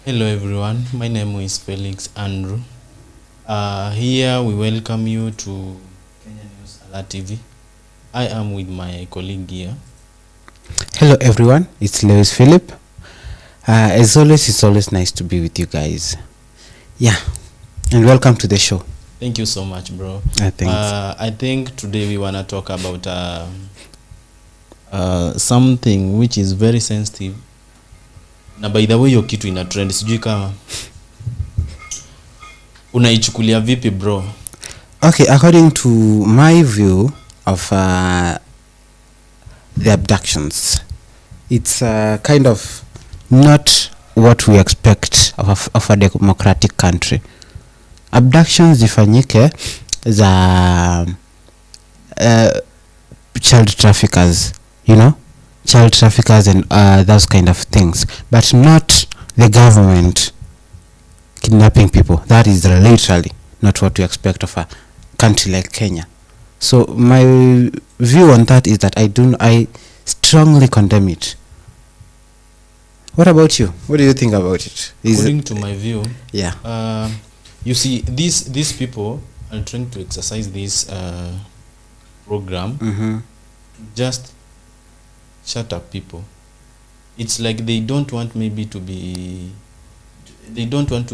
Hello everyone, my name is Felix Andrew. Here we welcome you to Kenya News Alert TV. I am with my colleague here. Hello everyone, it's Lewis Philip. As always, it's always nice to be with you guys. Yeah, and welcome to the show. Thank you so much, bro. Thanks. I think today we want to talk about something which is very sensitive. Na by the way, hiyo kitu ina trend, sijui kama unaichukulia vipi, bro? Okay, according to my view of the abductions, it's kind of not what we expect of a democratic country. Abductions zifanyike za child traffickers, you know, child traffickers and those kind of things, but not the government kidnapping people. That is literally not what we expect of a country like Kenya. So my view on that is that I strongly condemn it. What about you? What do you think about it? According to my view, yeah, you see, these people are trying to exercise this program to just shut up people. It's like they don't want to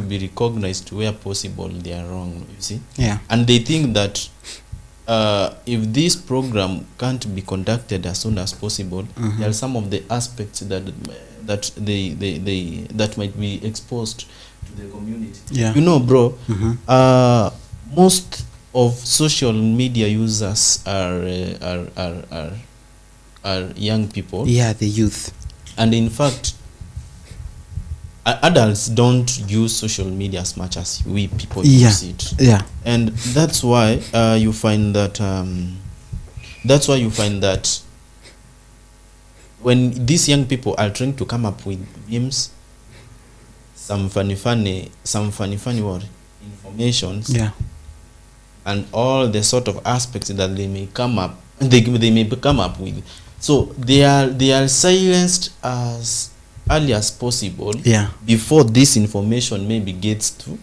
be recognized where possible they are wrong, you see. Yeah. And they think that if this program can't be conducted as soon as possible, there are some of the aspects that might be exposed to the community. Yeah. You know, bro, most of social media users are young people. Yeah, the youth. And in fact, adults don't use social media as much as we people use it. Yeah. And that's why you find that when these young people are trying to come up with memes, some funny word informations, Yeah. and all the sort of aspects that they may come up with, so they are silenced as early as possible, Yeah. before this information maybe gets to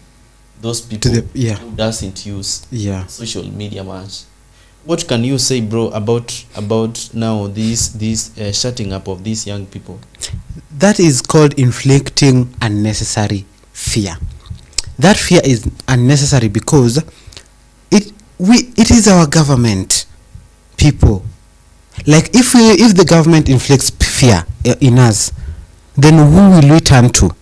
those people who doesn't use social media much. What can you say, bro, about now this shutting up of these young people? That is called inflicting unnecessary fear. That fear is unnecessary because it is our government, people. Like if the government inflicts fear in us, then who will we turn to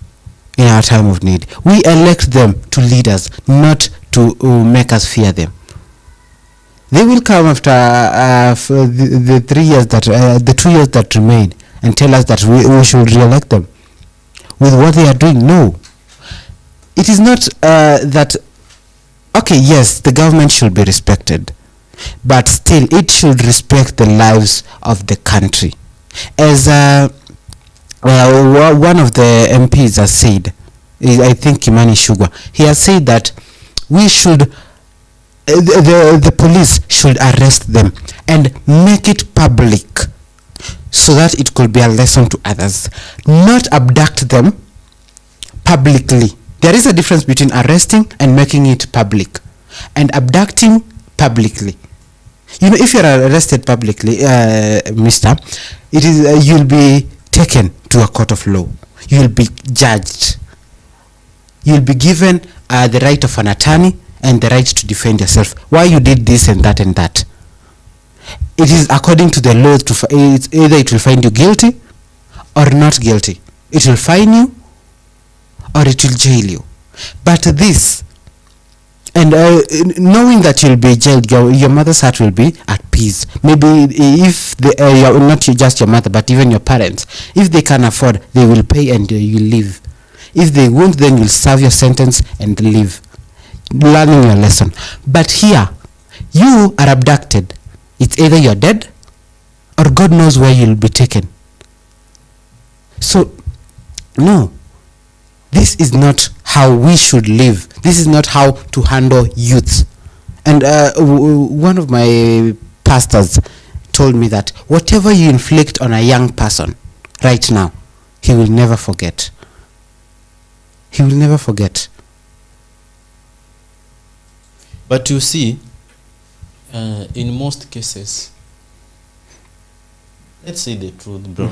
in our time of need? We elect them to lead us, not to make us fear them. They will come after for the 3 years that the 2 years that remain and tell us that we should re-elect them with what they are doing. No, it is not that. Okay, yes, the government should be respected, but still it should respect the lives of the country. As one of the MPs has said, I think Kimani Sugar, he has said that we should the police should arrest them and make it public so that it could be a lesson to others, not abduct them publicly. There is a difference between arresting and making it public and abducting publicly. You know, if you are arrested publicly, mister, it is you'll be taken to a court of law. You'll be judged. You'll be given the right of an attorney and the right to defend yourself. Why you did this and that and that. It is according to the law. Either it will find you guilty or not guilty. It will fine you or it will jail you. But this, and knowing that you'll be jailed, your mother's heart will be at peace. Maybe if not just your mother, but even your parents, if they can afford, they will pay and you leave. If they won't, then you'll serve your sentence and leave, learning your lesson. But here, you are abducted. It's either you're dead or God knows where you'll be taken. So, no. This is not how we should live. This is not how to handle youth. And one of my pastors told me that whatever you inflict on a young person right now, he will never forget. he will never forget. But you see, in most cases, let's say the truth, bro.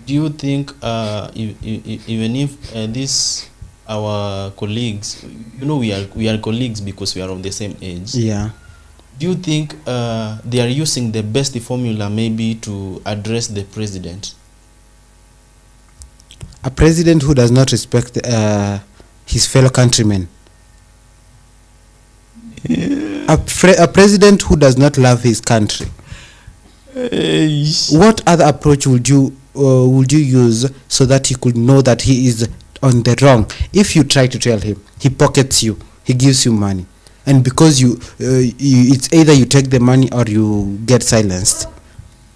Do you think even if this our colleagues, you know, we are colleagues because we are of the same age? Yeah. Do you think they are using the best formula maybe to address the president? A president who does not respect his fellow countrymen. A president who does not love his country. What other approach would you use so that he could know that he is on the wrong? If you try to tell him, he pockets you, he gives you money, and because you it's either you take the money or you get silenced.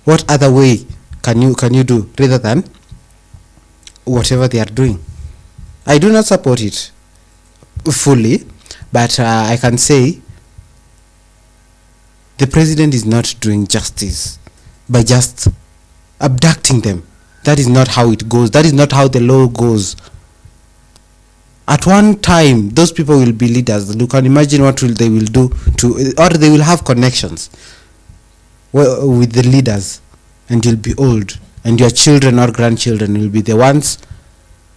What other way can you do rather than whatever they are doing? I do not support it fully, but I can say the president is not doing justice by just abducting them. That is not how it goes. That is not how the law goes. At one time, those people will be leaders. You can imagine what they will do to, or they will have connections with the leaders, and you'll be old, and your children or grandchildren will be the ones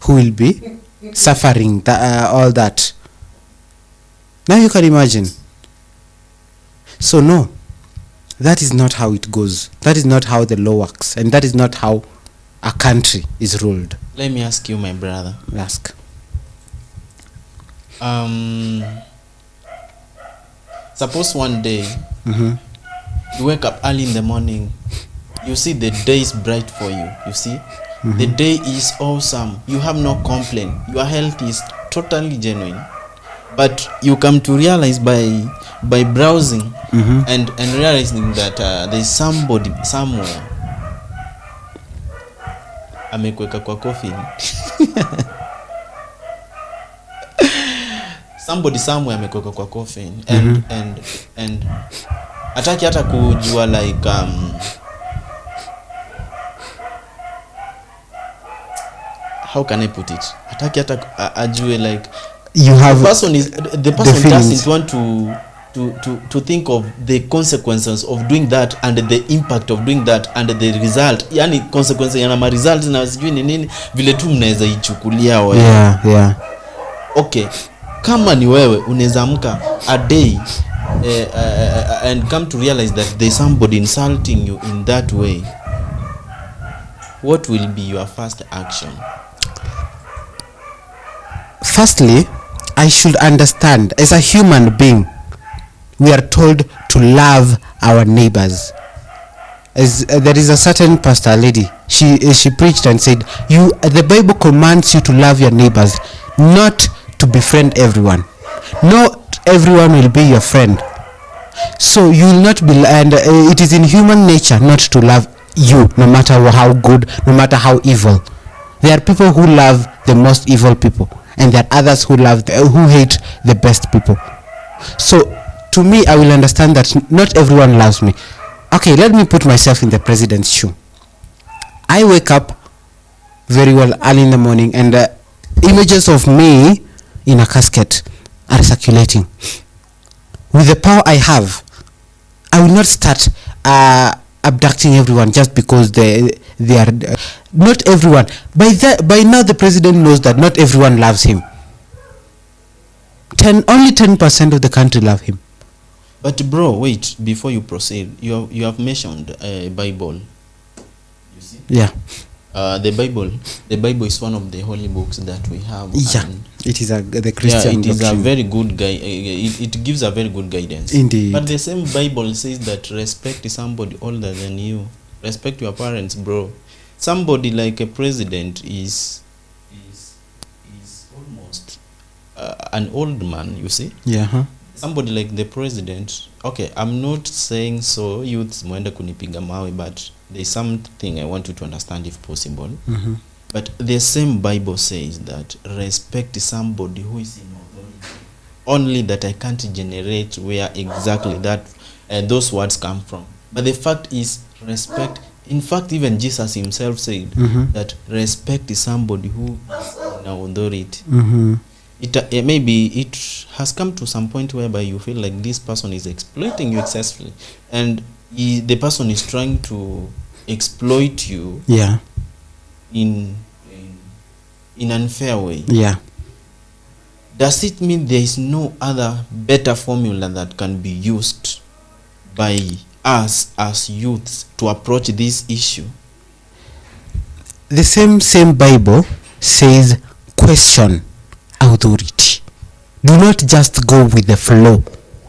who will be suffering all that. Now you can imagine. So no, that is not how it goes. That is not how the law works, and that is not how a country is ruled. Let me ask you, my brother. Ask. Suppose one day you wake up early in the morning, you see the day is bright for you. You see, the day is awesome. You have no complaint. Your health is totally genuine. But you come to realize by browsing and realizing that there's somebody somewhere amekweka kwa coffin. Somebody somewhere amekweka kwa coffin and ataki hata kujua like how can I put it? Ataki hata ajue like the person doesn't want to think of the consequences of doing that and the impact of doing that and the result. Yani consequences yana result na sijui ni nini vile tu mnaweza ichukulia wewe. Yeah. Okay. Kama ni wewe unaweza amka a day and come to realize that there's somebody insulting you in that way, what will be your first action? Firstly, I should understand, as a human being, we are told to love our neighbors. As there is a certain pastor lady, she preached and said, the Bible commands you to love your neighbors, not to befriend everyone. Not everyone will be your friend. So you will not be, and it is in human nature not to love you, no matter how good, no matter how evil. There are people who love the most evil people, and there are others who hate the best people. So to me, I will understand that not everyone loves me. Okay, let me put myself in the president's shoe. I wake up very well early in the morning, and images of me in a casket are circulating. With the power I have, I will not start abducting everyone just because they are not everyone. By now the president knows that not everyone loves him. Only 10% of the country love him. But bro, wait, before you proceed, you have mentioned Bible. You see? Yeah. The Bible is one of the holy books that we have. Yeah, it is the Christian. Yeah, it is a very good it gives a very good guidance. Indeed. But the same Bible says that respect somebody older than you. Respect your parents, bro. Somebody like a president is almost an old man. You see? Yeah. Somebody like the president. Okay, I'm not saying so. Youths mwenda kunipiga mawe, but there's something I want you to understand if possible. But the same Bible says that respect somebody who is in authority. Only that I can't generate where exactly that those words come from. But the fact is, respect in fact, even Jesus himself said that respect is somebody who is in authority. Maybe it has come to some point whereby you feel like this person is exploiting you excessively, and the person is trying to exploit you in unfair way. Does it mean there is no other better formula that can be used by us as youths to approach this issue? The same Bible says question authority. Do not just go with the flow.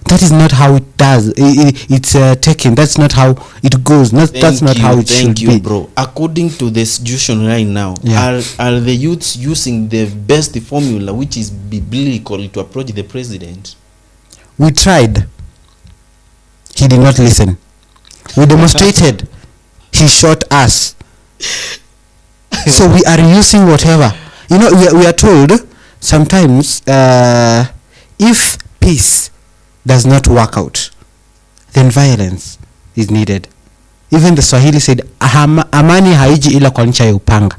That is not how it does. It's taken. That's not how it goes. That's not how it should be. Bro. According to the situation right now, are the youths using the best formula, which is biblical, to approach the president? We tried. He did not listen. We demonstrated. He shot us. So we are using whatever. You know, we are told sometimes if peace does not work out, then violence is needed. Even the Swahili said, amani haiji ila kwa ncha ya upanga.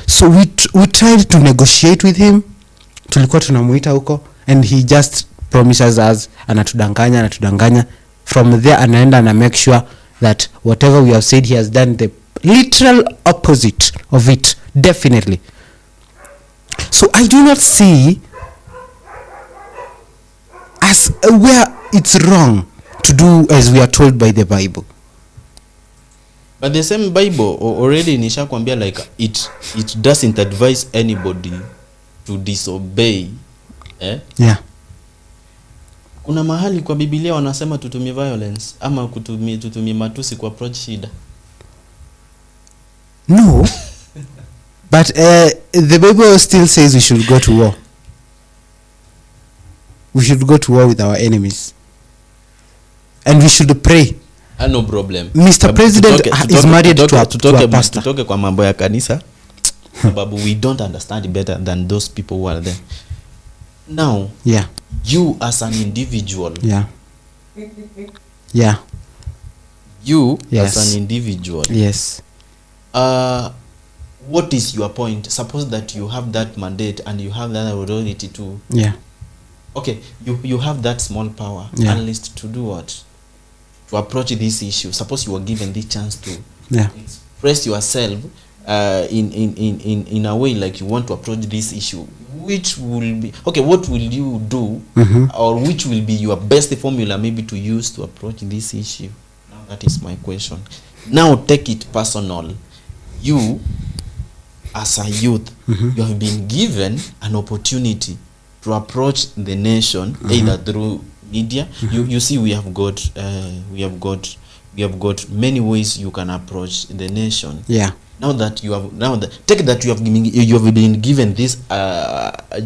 So we tried to negotiate with him. Tulikuwa tunamuita huko, and he just promises us, anatudanganya. From there anaenda and make sure that whatever we have said, he has done the literal opposite of it. Definitely. So I do not see as where it's wrong to do as we are told by the Bible. But the same Bible already nishakwambia like it doesn't advise anybody to disobey. Kuna mahali kwa Biblia wanasema tutumie violence ama tutumie matusi kwa approach shida. No. But the Bible still says we should go to war. We should go to war with our enemies. And we should pray. No problem. Mr. President is married to a pastor. Tutoke kwa mambo ya kanisa. Sababu we don't understand better than those people who are there. Now, you as an individual. You as an individual. What is your point? Suppose that you have that mandate and you have that authority to okay, you have that small power at least to do what? To approach this issue. Suppose you are given the chance to express yourself in a way like you want to approach this issue. Which will be what will you do, or which will be your best formula maybe to use to approach this issue? Now that is my question. Now take it personal. You as a youth, you have been given an opportunity to approach the nation either through media. You see, we have got many ways you can approach the nation. Now that you have been given this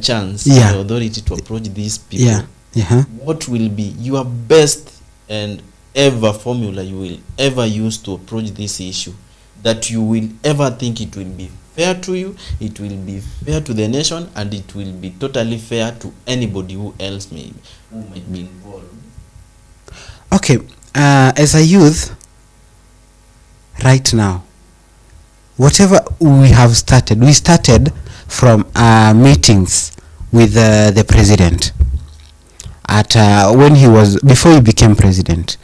chance, the authority to approach these people, what will be your best and ever formula you will ever use to approach this issue, that you will ever think it will be fair to you, it will be fair to the nation, and it will be totally fair to anybody who might be involved? Okay, as a youth right now, whatever we started from meetings with the president at before he became president.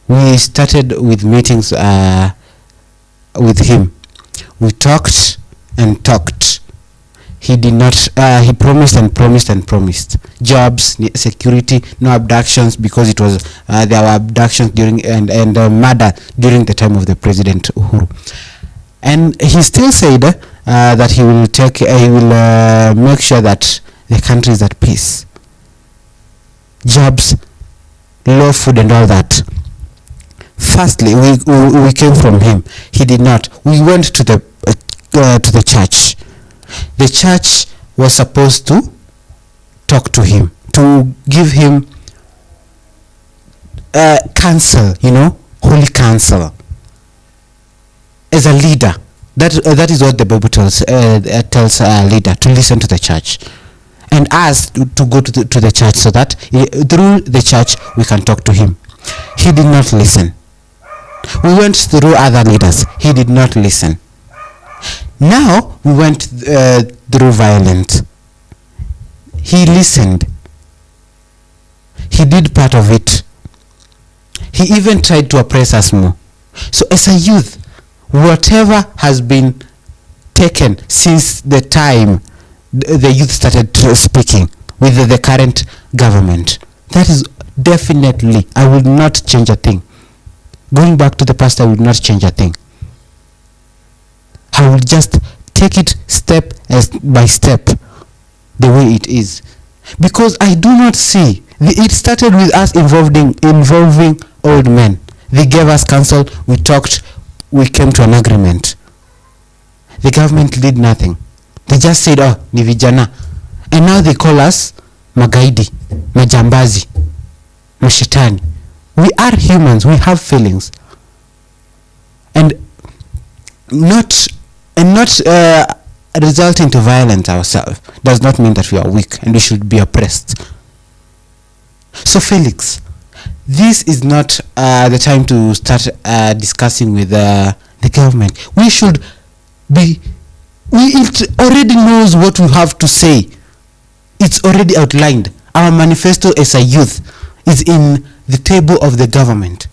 We started with meetings with him. We talked and talked. He did not. He promised and promised and promised jobs, security, no abductions, because it was there were abductions during and murder during the time of the President Uhuru. And he still said that he will make sure that the country is at peace. Jobs, low food, and all that. Firstly, we came from him. He did not. We went to the church. The church was supposed to talk to him, to give him counsel, holy counsel. As a leader, that is what the Bible tells a leader, to listen to the church, and us to go to the church, so that through the church we can talk to him. He did not listen. We went through other leaders. He did not listen. Now we went through violence. He listened. He did part of it. He even tried to oppress us more. So as a youth, whatever has been taken since the time the youth started speaking with the current government, that is definitely, I will not change a thing. Going back to the past, I will not change a thing. I will just take it step by step the way it is. Because I do not see, it started with us involving old men. They gave us counsel, we talked, we came to an agreement. The government did nothing. They just said, oh, ni vijana. And now they call us magaidi, majambazi, mashetani. We are humans, we have feelings. And not resulting to violence ourselves does not mean that we are weak and we should be oppressed. So Felix, this is not the time to start discussing with the government. We should be, it already knows what we have to say. It's already outlined. Our manifesto as a youth is in the table of the government.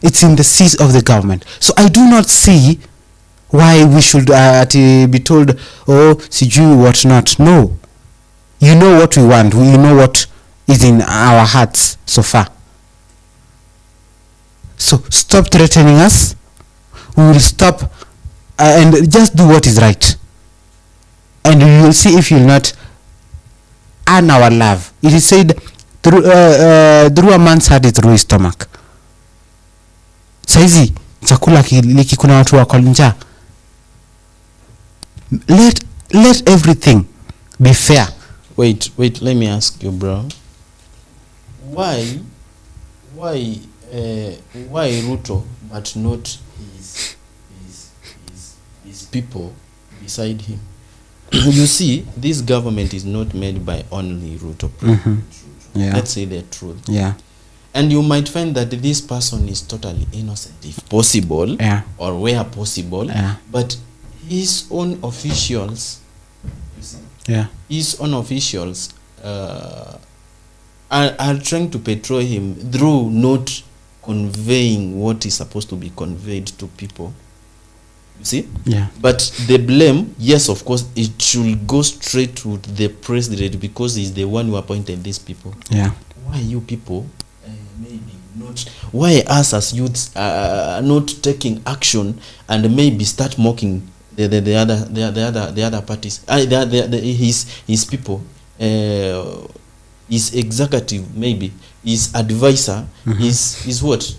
It's in the seats of the government. So I do not see why we should be told, oh, sijui what not. No. You know what we want. You know what is in our hearts so far. So stop threatening us. We will stop and just do what is right. And we will see if you will not earn our love. It is said, through a man's heart is through his stomach. Saizi chakula kuna watu wako njaa. Let everything be fair. Wait, let me ask you, bro. Why Ruto but not his people beside him? You see, this government is not made by only Ruto. Yeah. Let's say the truth. Yeah. And you might find that this person is totally innocent, if possible, yeah, or where possible. Yeah. But his own officials, yeah, his own officials are trying to portray him through not conveying what is supposed to be conveyed to people. You see? Yeah. But the blame, yes, of course, it should go straight to the president because he's the one who appointed these people. Yeah. Why you people maybe not? Why us as youths not taking action and maybe start mocking the other parties? His people, his executive, maybe his advisor, is what?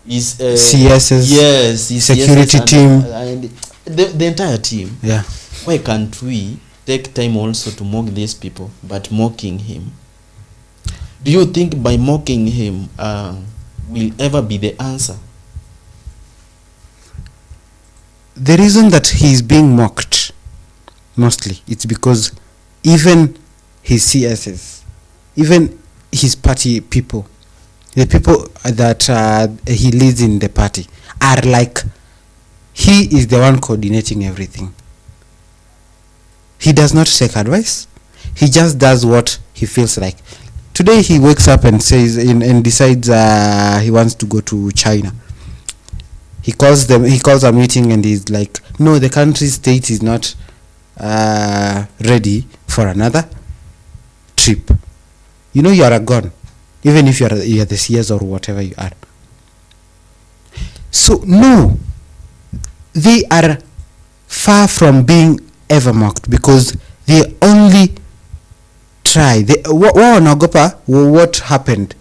His CSs, yes, his security CSs team, and the entire team. Yeah. Why can't we take time also to mock these people, but mocking him? Do you think by mocking him will ever be the answer? The reason that he's being mocked mostly, it's because even his CSs, even his party people, the people that he leads in the party, are like, he is the one coordinating everything. He does not take advice. He just does what he feels like. Today he wakes up and says and decides he wants to go to China. He calls a meeting and he's like, no, the country state is not ready for another trip. You know, you are a gone, even if you are the CS or whatever you are. So no, they are far from being ever mocked because they only try. Wanaogopa what happened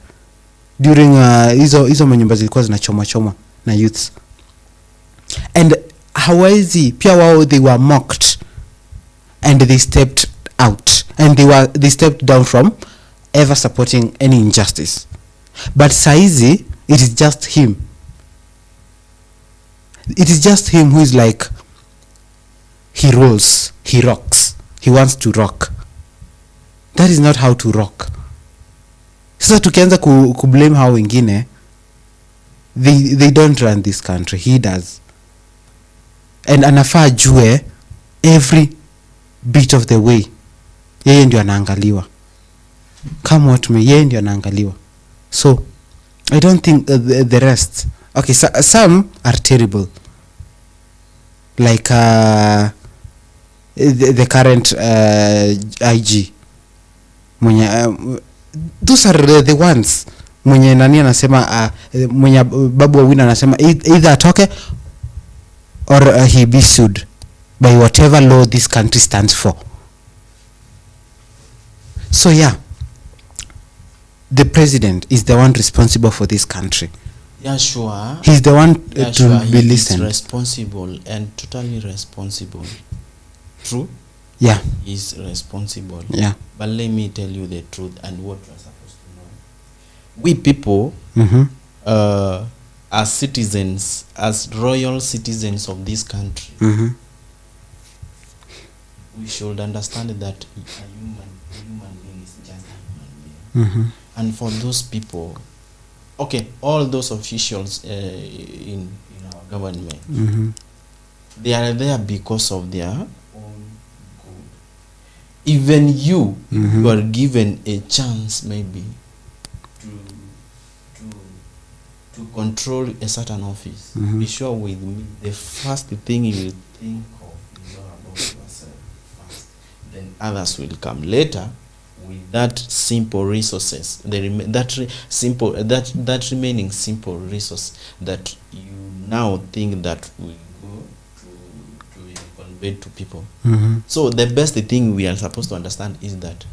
during hizo manyumba zilikuwa zinachoma na youths. And hawezi pia wao, they were mocked and they stepped out and they stepped down from ever supporting any injustice. But saizi, it is just him. It is just him who is like, he rolls, he rocks, he wants to rock. That is not how to rock. Sasa tukianza kublame hao wengine, they don't run this country, he does. And anafaa jue every bit of the way yeye ndio anaangaliwa. Come what may, yeye ndio anaangaliwa. So I don't think the rest, okay, some are terrible, like the current IG mwenye those are the ones mwenye nani anasema mwenye Babu Owino anasema either atoke or he be sued by whatever law this country stands for. So yeah, the president is the one responsible for this country. Yeah, sure. He's the one yeah, to sure. be listened. He's responsible and totally responsible. True? Yeah. He's responsible. Yeah. But let me tell you the truth and what you're supposed to know. We people, as citizens, as royal citizens of this country, we should understand that a human being is just a human being. And for those people, okay, all those officials in our government, they are there because of their own good. Even you, you are given a chance maybe to control a certain office. Be sure with me, the first thing you will think of is all about yourself first. Then others will come later with that simple resources, that remaining simple resource that you now think that will go to convey to people. So the best thing we are supposed to understand is that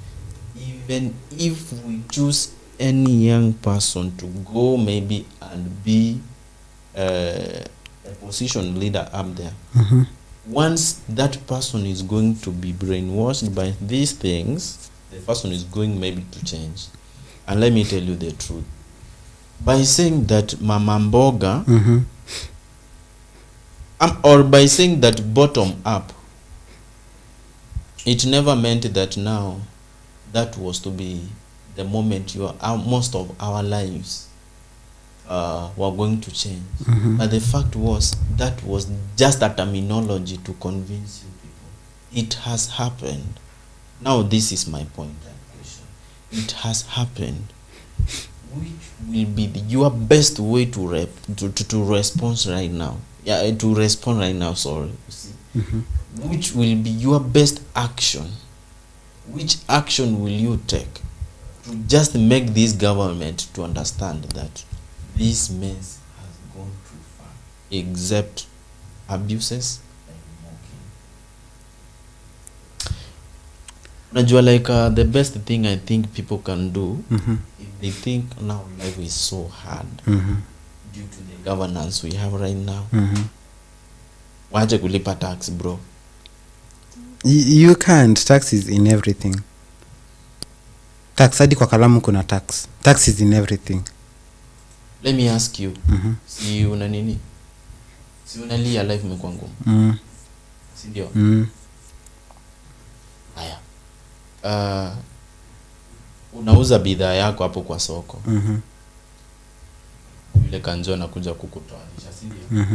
even if we choose any young person to go maybe and be a position leader up there, once that person is going to be brainwashed by these things, the person is going maybe to change. And let me tell you the truth. By saying that Mama Mboga, or by saying that bottom up, it never meant that now that was to be the moment most of our lives were going to change. But the fact was that was just a terminology to convince you people. It has happened. Now this is my point and question. It has happened. Which will be your best way to respond right now? Yeah, to respond right now. Sorry. You see, which will be your best action? Which action will you take to just make this government to understand that this mess has gone too far, except abuses and mocking? Najua, like the best thing I think people can do, if they think now life is so hard due to the governance we have right now, waje kulipa tax, bro. You can't. Tax is in everything. Tax hadi kwa kalamu kuna tax. Tax is in everything. Let me ask you, si una nini? Si unalia life imekuwa ngumu? Si ndio? Haya. Unauza bidhaa yako hapo kwa soko. Yule kanjo anakuja kukutoanisha, si ndio?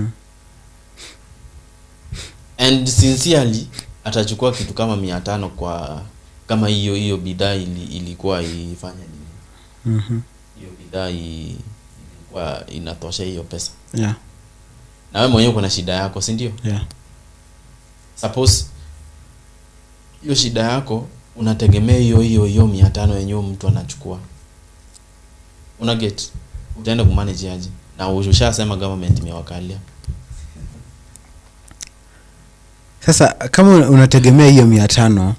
And sincerely atachukua kitu kama 500 kwa kama hiyo bidhaa ilikuwa ifanya nini? Hiyo bidhaa ilikuwa inatosha hiyo pesa. Yeah. Na wewe mwenyewe kuna shida yako, si ndio? Yeah. Suppose hiyo shida yako unategemea hiyo 500 yenyewe mtu anachukua. Una get utaenda kumanage aje? Na ushasema government imewakalia. Sasa kama unategemea hiyo 500,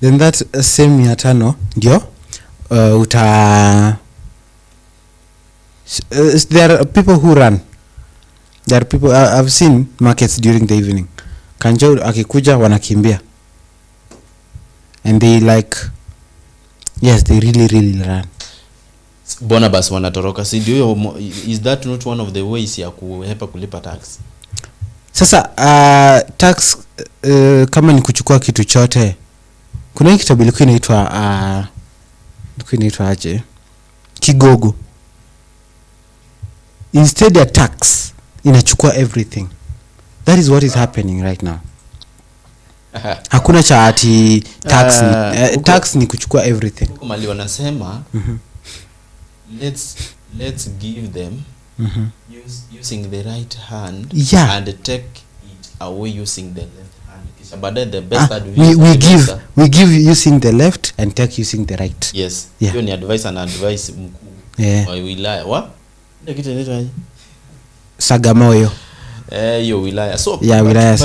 then that same 500 ndio there are people who run. There are people I've seen markets during the evening. Kanjo akikuja wanakimbia. And they like, yes, they really run. Bona basi wanatoroka, si ndio? Is that not one of the ways ya kuhepa kulipa tax? Sasa tax kama ni kuchukua kitu chote, kuna kitabu ilikuwa inaitwa aje, Kigogo. instead ya tax inachukua everything. That is what is happening right now. Hakuna cha ati tax tax ni kuchukua everything. Mali wanasema let's give them using the right hand and take it away using the left hand. But the best that we give using the left and take using the right. Yes. Hiyo ni advice and advice mkuu wa wilaya wa ndio kitu inaitwa Sagamoyo. Hiyo wilaya. So wilaya